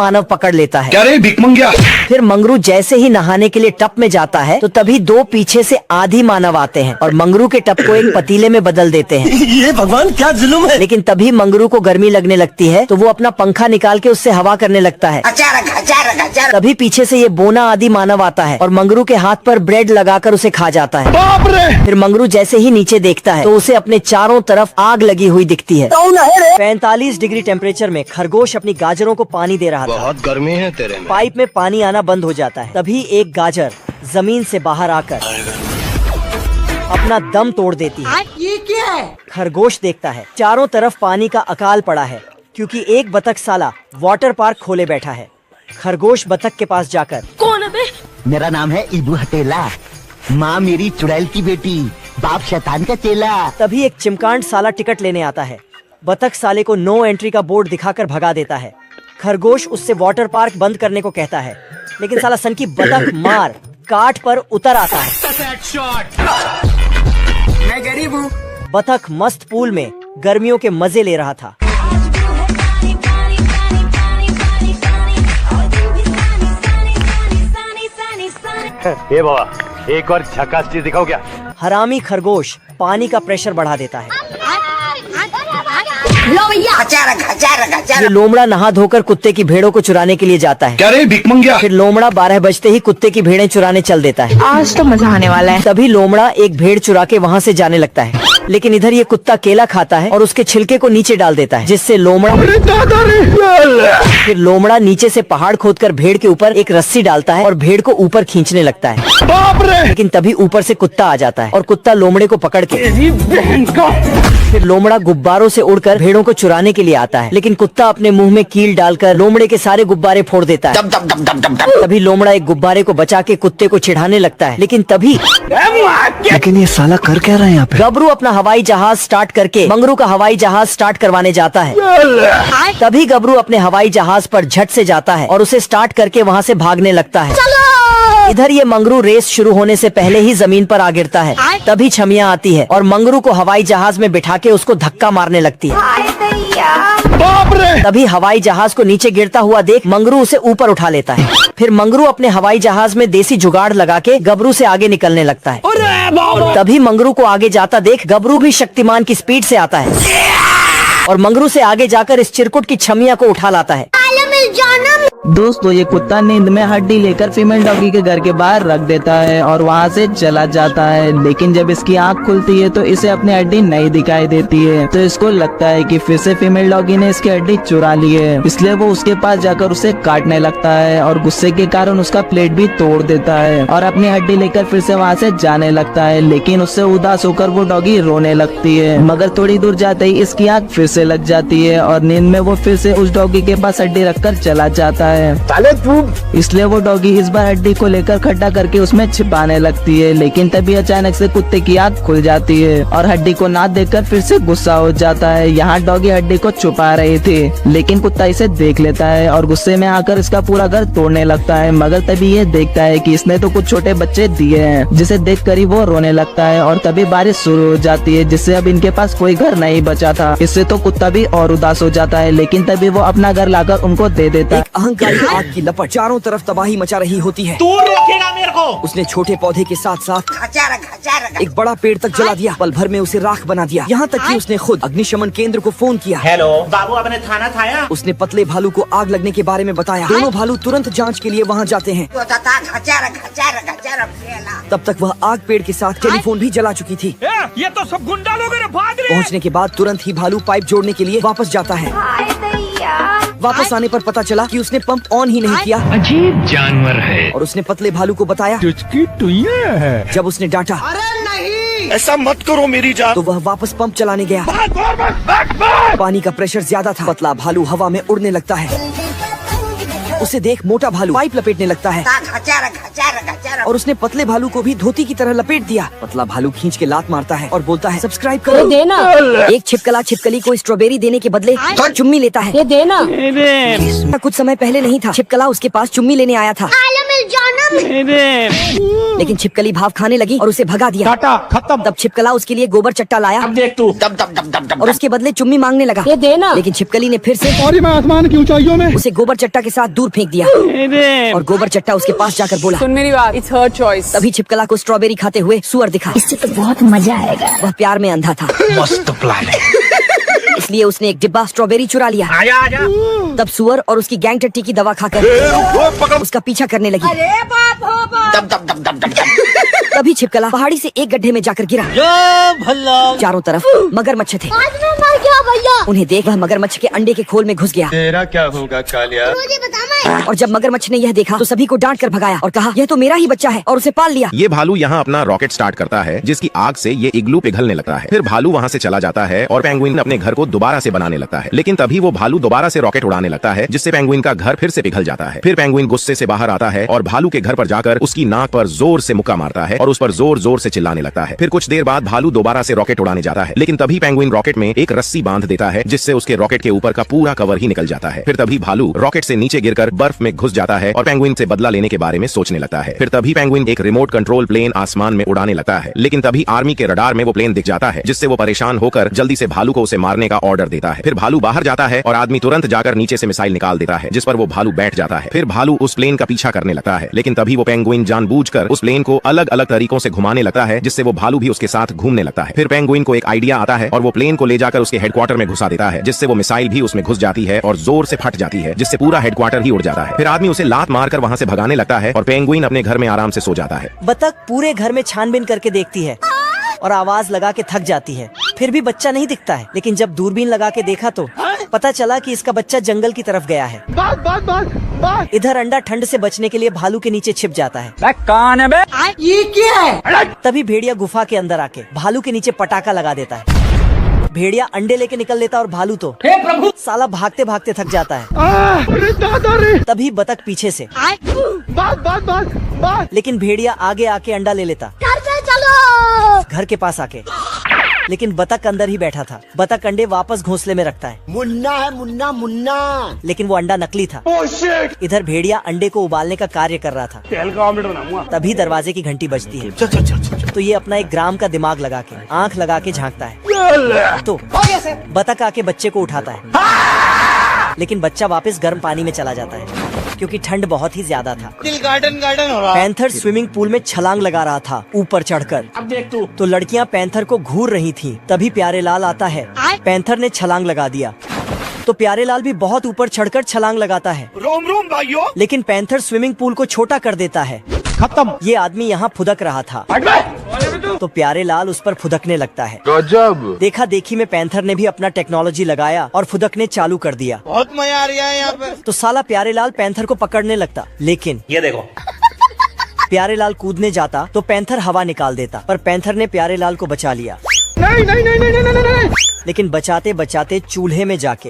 मानव पकड़ लेता है। क्या रे भिख मंगिया? फिर मंगरू जैसे ही नहाने के लिए टप में जाता है तो तभी दो पीछे से आधी मानव आते हैं और मंगरू के टप को एक पतीले में बदल देते हैं। ये भगवान क्या जुल्म है। लेकिन तभी मंगरू को गर्मी लगने लगती है तो वो अपना पंखा निकाल के उससे हवा करने लगता है। तभी पीछे से ये बोना आदि मानव आता है और मंगरू के हाथ पर ब्रेड लगाकर उसे खा जाता है। बाप रे! फिर मंगरू जैसे ही नीचे देखता है तो उसे अपने चारों तरफ आग लगी हुई दिखती है। 45 डिग्री टेम्परेचर में खरगोश अपनी गाजरों को पानी दे रहा था। बहुत गर्मी है तेरे में। पाइप में पानी आना बंद हो जाता है। तभी एक गाजर जमीन से बाहर आकर अपना दम तोड़ देती है। ये क्या है? खरगोश देखता है चारों तरफ पानी का अकाल पड़ा है क्योंकि एक बतख साला वाटर पार्क खोले बैठा है। खरगोश बतख के पास जाकर, कौन है बे? मेरा नाम है इबू हटेला, माँ मेरी चुड़ैल की बेटी, बाप शैतान का चेला। तभी एक चिमकांड साला टिकट लेने आता है। बतख साले को नो एंट्री का बोर्ड दिखाकर भगा देता है। खरगोश उससे वाटर पार्क बंद करने को कहता है लेकिन साला सन की बतख मार काट पर उतर आता है। मैं गरीब हूँ। बतख मस्त पूल में गर्मियों के मजे ले रहा था। ये बाबा एक और झकास चीज दिखाओ क्या? हरामी खरगोश पानी का प्रेशर बढ़ा देता है। लो भैया। ये लोमड़ा नहा धोकर कुत्ते की भेड़ों को चुराने के लिए जाता है। क्या रे भिख मंगिया? फिर लोमड़ा 12 बजते ही कुत्ते की भेड़ें चुराने चल देता है। आज तो मजा आने वाला है। तभी लोमड़ा एक भेड़ चुरा के वहाँ से जाने लगता है लेकिन इधर ये कुत्ता केला खाता है और उसके छिलके को नीचे डाल देता है जिससे लोमड़ा फिर लोमड़ा नीचे से पहाड़ खोदकर भेड़ के ऊपर एक रस्सी डालता है और भेड़ को ऊपर खींचने लगता है। बाप रे! लेकिन तभी ऊपर से कुत्ता आ जाता है और कुत्ता लोमड़े को पकड़ के फिर लोमड़ा गुब्बारों से उड़कर भेड़ों को चुराने के लिए आता है लेकिन कुत्ता अपने मुंह में कील डालकर लोमड़े के सारे गुब्बारे फोड़ देता है। तभी लोमड़ा एक गुब्बारे को बचा के कुत्ते को चिढ़ाने लगता है लेकिन तभी लेकिन ये साला कर क्या रहा है यहाँ पे? गबरू अपना हवाई जहाज स्टार्ट करके मंगरू का हवाई जहाज स्टार्ट करवाने जाता है। तभी गबरू अपने हवाई जहाज पर झट से जाता है और उसे स्टार्ट करके वहाँ से भागने लगता है। इधर ये मंगरू रेस शुरू होने से पहले ही जमीन पर आ गिरता है। तभी छमिया आती है और मंगरू को हवाई जहाज में बिठा के उसको धक्का मारने लगती है। बाप रे! तभी हवाई जहाज को नीचे गिरता हुआ देख मंगरू उसे ऊपर उठा लेता है। फिर मंगरू अपने हवाई जहाज में देसी जुगाड़ लगा के गबरू से आगे निकलने लगता है। तभी मंगरू को आगे जाता देख गबरू भी शक्तिमान की स्पीड से आता है और मंगरू से आगे जाकर इस चिरकुट की छमिया को उठा लाता है। दोस्तों ये कुत्ता नींद में हड्डी लेकर फीमेल डॉगी के घर के बाहर रख देता है और वहाँ से चला जाता है। लेकिन जब इसकी आंख खुलती है तो इसे अपनी हड्डी नहीं दिखाई देती है तो इसको लगता है कि फिर से फीमेल डॉगी ने इसकी हड्डी चुरा ली है। इसलिए वो उसके पास जाकर उसे काटने लगता है और गुस्से के कारण उसका प्लेट भी तोड़ देता है और अपनी हड्डी लेकर फिर से वहाँ से जाने लगता है। लेकिन उससे उदास होकर वो डॉगी रोने लगती है मगर थोड़ी दूर जाते ही इसकी आंख फिर से लग जाती है और नींद में वो फिर से उस डॉगी के पास हड्डी रखकर चला जाता है। इसलिए वो डॉगी इस बार हड्डी को लेकर खड्डा करके उसमें छिपाने लगती है। लेकिन तभी अचानक से कुत्ते की आंख खुल जाती है और हड्डी को ना देखकर फिर से गुस्सा हो जाता है। यहाँ डॉगी हड्डी को छुपा रहे थे लेकिन कुत्ता इसे देख लेता है और गुस्से में आकर इसका पूरा घर तोड़ने लगता है। मगर तभी ये देखता है कि इसने तो कुछ छोटे बच्चे दिए हैं जिसे देख कर ही वो रोने लगता है और तभी बारिश शुरू हो जाती है जिससे अब इनके पास कोई घर नहीं बचा था। इससे तो कुत्ता भी और उदास हो जाता है लेकिन तभी वो अपना घर लाकर उनको दे देता है। अहंकारी आग की लपट चारों तरफ तबाही मचा रही होती है। तू रोकेगा मेरे को? उसने छोटे पौधे के साथ साथ एक बड़ा पेड़ तक जला दिया। पल भर में उसे राख बना दिया। यहाँ तक कि उसने खुद अग्निशमन केंद्र को फोन किया। हेलो बाबू, आपने थाना थाया? उसने पतले भालू को आग लगने के बारे में बताया। दोनों भालू तुरंत जांच के लिए वहाँ जाते हैं। तब तक वह आग पेड़ के साथ टेलीफोन भी जला चुकी थी। ये तो सब गुंडा लोग हैं, भाग रहे। पहुँचने के बाद तुरंत ही भालू पाइप जोड़ने के लिए वापस जाता है। वापस आने पर पता चला कि उसने पंप ऑन ही नहीं किया। अजीब जानवर है। और उसने पतले भालू को बताया। जब उसने डांटा, अरे नहीं, ऐसा मत करो मेरी जान, तो वह वापस पंप चलाने गया। पानी का प्रेशर ज्यादा था। पतला भालू हवा में उड़ने लगता है। उसे देख मोटा भालू पाइप लपेटने लगता है और उसने पतले भालू को भी धोती की तरह लपेट दिया। पतला भालू खींच के लात मारता है और बोलता है सब्सक्राइब करो। देना। एक छिपकला छिपकली को स्ट्रॉबेरी देने के बदले चुम्मी लेता है। ये देना। कुछ समय पहले नहीं था, छिपकला उसके पास चुम्मी लेने आया था। लेकिन छिपकली भाव खाने लगी और उसे भगा दिया। टाटा खत्म। तब छिपकला उसके लिए गोबर चट्टा लाया अब देख तू। और उसके बदले चुम्मी मांगने लगा। ये देना। लेकिन छिपकली ने फिर से और मैं आसमान की ऊंचाइयों में उसे गोबर चट्टा के साथ दूर फेंक दिया और गोबर चट्टा उसके पास जाकर बोला, सुन मेरी बात, इट्स हर चॉइस। तभी छिपकला को स्ट्रॉबेरी खाते हुए सुअर दिखा। इससे तो बहुत मजा आएगा। वह प्यार में अंधा था, मस्त प्लान है। इसलिए उसने एक डिब्बा स्ट्रॉबेरी चुरा लिया। आजा आजा। तब सुअर और उसकी गैंग टट्टी की दवा खाकर उसका पीछा करने लगी। तभी छिपकला पहाड़ी से एक गड्ढे में जाकर गिरा। चारों तरफ मगरमच्छ थे। उन्हें देख वह मगरमच्छ के अंडे के खोल में घुस गया। तेरा क्या होगा कालिया? और जब मगरमच्छ ने यह देखा तो सभी को डांट कर भगाया और कहा, यह तो मेरा ही बच्चा है, और उसे पाल लिया। ये भालू यहाँ अपना रॉकेट स्टार्ट करता है, जिसकी आग से ये इग्लू पिघलने लगता है। फिर भालू वहाँ से चला जाता है और पेंगुइन अपने घर को दोबारा से बनाने लगता है। लेकिन तभी वो भालू दोबारा से रॉकेट उड़ाने लगता है, जिससे पेंगुइन का घर फिर से पिघल जाता है। फिर पेंगुइन गुस्से से बाहर आता है और भालू के घर पर जाकर उसकी नाक पर जोर से मुक्का मारता है और उस पर जोर जोर से चिल्लाने लगता है। फिर कुछ देर बाद भालू दोबारा से रॉकेट उड़ाने जाता है, लेकिन तभी पेंगुइन रॉकेट में एक रस्सी बांध देता है, जिससे उसके रॉकेट के ऊपर का पूरा कवर ही निकल जाता है। फिर तभी भालू रॉकेट से नीचे गिरकर बर्फ में घुस जाता है और पेंगुइन से बदला लेने के बारे में सोचने लगता है। फिर तभी पेंगुइन एक रिमोट कंट्रोल प्लेन आसमान में उड़ाने लगता है, लेकिन तभी आर्मी के रडार में वो प्लेन दिख जाता है, जिससे वो परेशान होकर जल्दी से भालू को उसे मारने का ऑर्डर देता है। फिर भालू बाहर जाता है और आदमी तुरंत जाकर नीचे से मिसाइल निकाल देता है, जिस पर वो भालू बैठ जाता है। फिर भालू उस प्लेन का पीछा करने लगता है, लेकिन तभी वो पेंगुइन जानबूझकर उस प्लेन को अलग अलग तरीकों से घुमाने लगता है, जिससे वो भालू भी उसके साथ घूमने लगता है। फिर पेंगुइन को एक आइडिया आता है और वो प्लेन को ले जाकर उसके हेडक्वार्टर में घुसा देता है, जिससे वो मिसाइल भी उसमें घुस जाती है और जोर से फट जाती है, जिससे पूरा हेडक्वार्टर ही उड़ जाता है। फिर आदमी उसे लात मारकर वहाँ से भगाने लगता है और पेंगुइन अपने घर में आराम से सो जाता है। बतख पूरे घर में छानबीन करके देखती है और आवाज लगा के थक जाती है, फिर भी बच्चा नहीं दिखता है। लेकिन जब दूरबीन लगा के देखा तो पता चला कि इसका बच्चा जंगल की तरफ गया है। इधर अंडा ठंड से बचने के लिए भालू के नीचे छिप जाता है। कौन है बे? ये क्या है? तभी भेड़िया गुफा के अंदर आके भालू के नीचे पटाखा लगा देता है। भेड़िया अंडे लेके निकल लेता और भालू तो साला भागते भागते थक जाता है। तभी बतख पीछे से लेकिन भेड़िया आगे आके अंडा ले लेता घर के पास आके, लेकिन बतख अंदर ही बैठा था। बतख अंडे वापस घोंसले में रखता है। मुन्ना है मुन्ना मुन्ना। लेकिन वो अंडा नकली था। इधर भेड़िया अंडे को उबालने का कार्य कर रहा था। तेल का ऑमलेट बनाऊंगा। तभी दरवाजे की घंटी बजती है। तो ये अपना एक ग्राम का दिमाग लगा के आंख लगा के झांकता है तो बतख आके बच्चे को उठाता है, लेकिन बच्चा वापस गर्म पानी में चला जाता है क्योंकि ठंड बहुत ही ज्यादा था। दिल गार्डन गार्डन हो रहा। पैंथर स्विमिंग पूल में छलांग लगा रहा था ऊपर चढ़कर। अब देख तू। तो लड़कियां पैंथर को घूर रही थीं। तभी प्यारेलाल आता है। पैंथर ने छलांग लगा दिया तो प्यारेलाल भी बहुत ऊपर चढ़कर छलांग लगाता है, रोम रोम भाइयों। लेकिन पैंथर स्विमिंग पूल को छोटा कर देता है। खत्म। ये आदमी यहाँ फुदक रहा था तो प्यारेलाल उस पर फुदकने लगता है। गजब। देखा देखी में पैंथर ने भी अपना टेक्नोलॉजी लगाया और फुदकने चालू कर दिया। बहुत मजा आ रहा है यहाँ पे। तो साला प्यारेलाल पैंथर को पकड़ने लगता, लेकिन ये देखो। प्यारेलाल कूदने जाता तो पैंथर हवा निकाल देता, पर पैंथर ने प्यारेलाल को बचा लिया। नहीं नहीं नहीं नहीं नहीं नहीं। लेकिन बचाते बचाते चूल्हे में जाके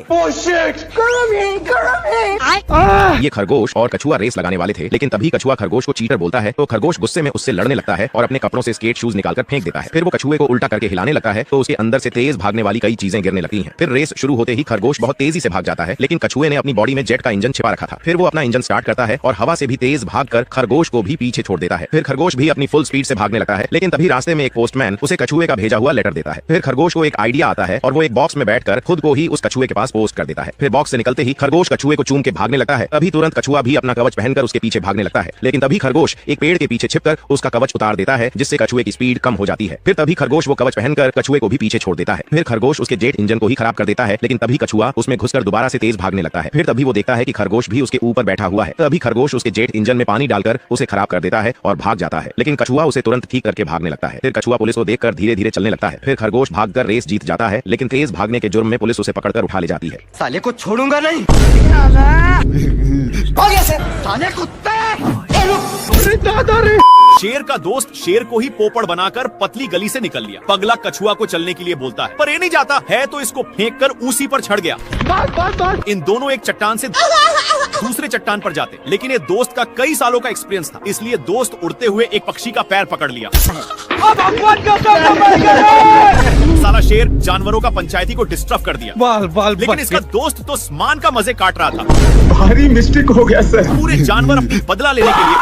ये खरगोश और कछुआ रेस लगाने वाले थे, लेकिन तभी कछुआ खरगोश को चीटर बोलता है तो खरगोश गुस्से में उससे लड़ने लगता है और अपने कपड़ों से स्केट शूज निकालकर फेंक देता है। फिर वो कछुए को उल्टा करके हिलाने लगता है तो उसके अंदर से तेज भागने वाली कई चीजें गिरने लगती हैं। फिर रेस शुरू होते ही खरगोश बहुत तेजी से भाग जाता है, लेकिन कछुए ने अपनी बॉडी में जेट का इंजन छिपा रखा था। फिर वो अपना इंजन स्टार्ट करता है और हवा से भी तेज भागकर खरगोश को भी पीछे छोड़ देता है। फिर खरगोश भी अपनी फुल स्पीड से भागने लगता है, लेकिन तभी रास्ते में एक पोस्टमैन उसे कछुए का भेजा हुआ लेटर देता है। फिर खरगोश को एक आइडिया आता है और वो एक बॉक्स में बैठकर खुद को ही उस कछुए के पास पोस्ट कर देता है। फिर बॉक्स से निकलते ही खरगोश कछुए को चूम के भागने लगता है। तभी तुरंत कछुआ भी अपना कवच पहनकर उसके पीछे भागने लगता है, लेकिन तभी खरगोश एक पेड़ के पीछे छिपकर उसका कवच उतार देता है, जिससे कछुए की स्पीड कम हो जाती है। फिर तभी खरगोश वो कवच पहनकर कछुए को भी पीछे छोड़ देता है। फिर खरगोश उसके जेट इंजन को ही खराब कर देता है, लेकिन तभी कछुआ उसमें घुसकर दोबारा से तेज भागने लगता है। फिर तभी वो देखता है कि खरगोश भी उसके ऊपर बैठा हुआ है। तभी खरगोश उसके जेट इंजन में पानी डालकर उसे खराब कर देता है और भाग जाता है, लेकिन कछुआ उसे तुरंत ठीक करके भागने लगता है। फिर कछुआ पुलिस को देखकर धीरे धीरे चलने लगता है। फिर खरगोश भागकर रेस जीत जाता है, लेकिन तेज भागने के जुर्म में पुलिस उसे पकड़कर उठा ले जाती है। साले को छोड़ूंगा नहीं। साले कुत्ते। शेर का दोस्त शेर को ही पोपड़ बनाकर पतली गली से निकल लिया। पगला कछुआ को चलने के लिए बोलता है, पर ये नहीं जाता है तो इसको फेंक कर उसी पर चढ़ गया। इन दोनों एक चट्टान से दूसरे चट्टान पर जाते, लेकिन ये दोस्त का कई सालों का एक्सपीरियंस था, इसलिए दोस्त उड़ते हुए एक पक्षी का पैर पकड़ लिया। साला शेर जानवरों का पंचायती को डिस्टर्ब कर दिया। बाल बाल लेकिन इसका दोस्त तो स्मान का मजे काट रहा था। भारी मिस्टेक हो गया सर। पूरे जानवर अपनी बदला लेने के लिए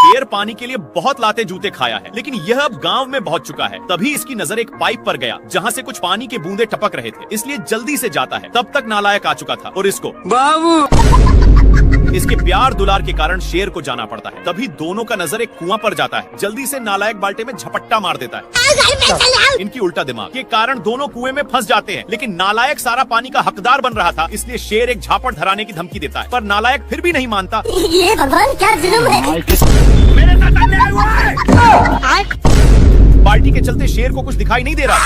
शेर पानी के लिए बहुत लाते जूते खाया है, लेकिन यह अब गांव में पहुंच चुका है। तभी इसकी नजर एक पाइप पर गया जहां से कुछ पानी के बूंदे टपक रहे थे, इसलिए जल्दी से जाता है। तब तक नालायक आ चुका था और इसको इसके प्यार दुलार के कारण शेर को जाना पड़ता है। तभी दोनों का नजर एक कुआं पर जाता है। जल्दी से नालायक बाल्टे में झपट्टा मार देता है। इनकी उल्टा दिमाग के कारण दोनों कुएं में फंस जाते हैं, लेकिन नालायक सारा पानी का हकदार बन रहा था, इसलिए शेर एक झापड़ धराने की धमकी देता है, पर नालायक फिर भी नहीं मानता। ये भगवान क्या जुल्म है। बाल्टी के चलते शेर को कुछ दिखाई नहीं दे रहा।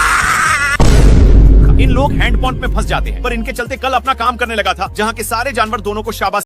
इन लोग हैंड पंप में फंस जाते हैं, पर इनके चलते कल अपना काम करने लगा था, जहाँ के सारे जानवर दोनों को शाबाश